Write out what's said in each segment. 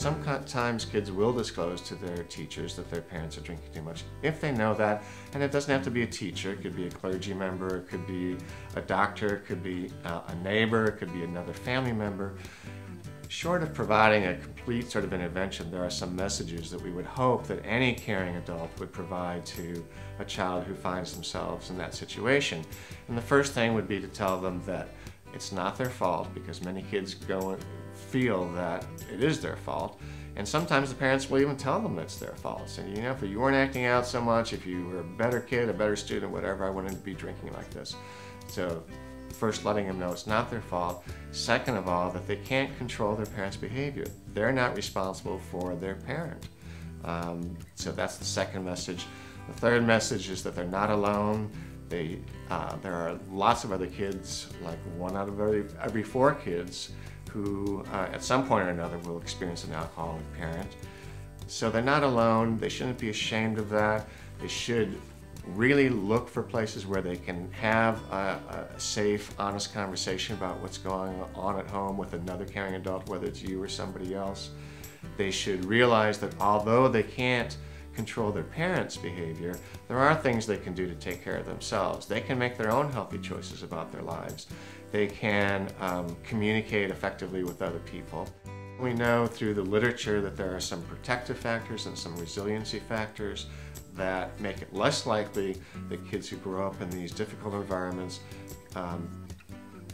Sometimes kids will disclose to their teachers that their parents are drinking too much. If they know that, and it doesn't have to be a teacher, it could be a clergy member, it could be a doctor, it could be a neighbor, it could be another family member. Short of providing a complete sort of intervention, there are some messages that we would hope that any caring adult would provide to a child who finds themselves in that situation. And the first thing would be to tell them that it's not their fault, because many kids go and feel that it is their fault. And sometimes the parents will even tell them it's their fault. So, you know, if you weren't acting out so much, if you were a better kid, a better student, whatever, I wouldn't be drinking like this. So first, letting them know it's not their fault. Second of all, that they can't control their parents' behavior. They're not responsible for their parent. So that's the second message. The third message is that they're not alone. There are lots of other kids, like 1 out of every 4 kids, who at some point or another will experience an alcoholic parent. So they're not alone. They shouldn't be ashamed of that. They should really look for places where they can have a safe, honest conversation about what's going on at home with another caring adult, whether it's you or somebody else. They should realize that although they can't control their parents' behavior, there are things they can do to take care of themselves. They can make their own healthy choices about their lives. They can communicate effectively with other people. We know through the literature that there are some protective factors and some resiliency factors that make it less likely that kids who grow up in these difficult environments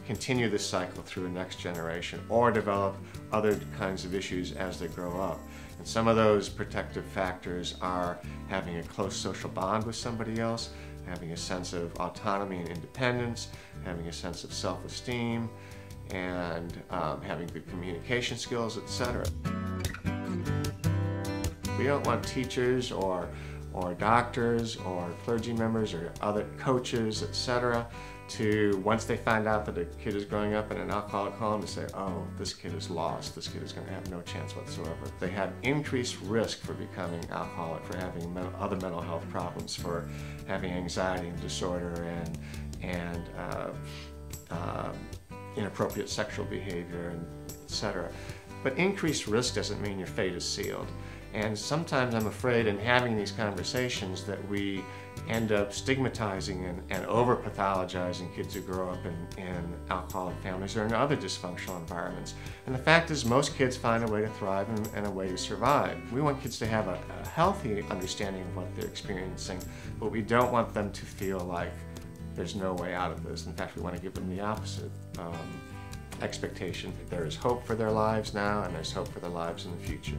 continue this cycle through the next generation or develop other kinds of issues as they grow up. And some of those protective factors are having a close social bond with somebody else, having a sense of autonomy and independence, having a sense of self-esteem, and having good communication skills, etc. We don't want teachers or doctors or clergy members or other coaches, etc., to, once they find out that a kid is growing up in an alcoholic home, to say, oh, this kid is lost, this kid is going to have no chance whatsoever. They have increased risk for becoming alcoholic, for having other mental health problems, for having anxiety and disorder and inappropriate sexual behavior, and etc. But increased risk doesn't mean your fate is sealed. And sometimes I'm afraid in having these conversations that we end up stigmatizing and over-pathologizing kids who grow up in alcoholic families or in other dysfunctional environments. And the fact is, most kids find a way to thrive and a way to survive. We want kids to have a healthy understanding of what they're experiencing, but we don't want them to feel like there's no way out of this. In fact, we want to give them the opposite expectation. There is hope for their lives now, and there's hope for their lives in the future.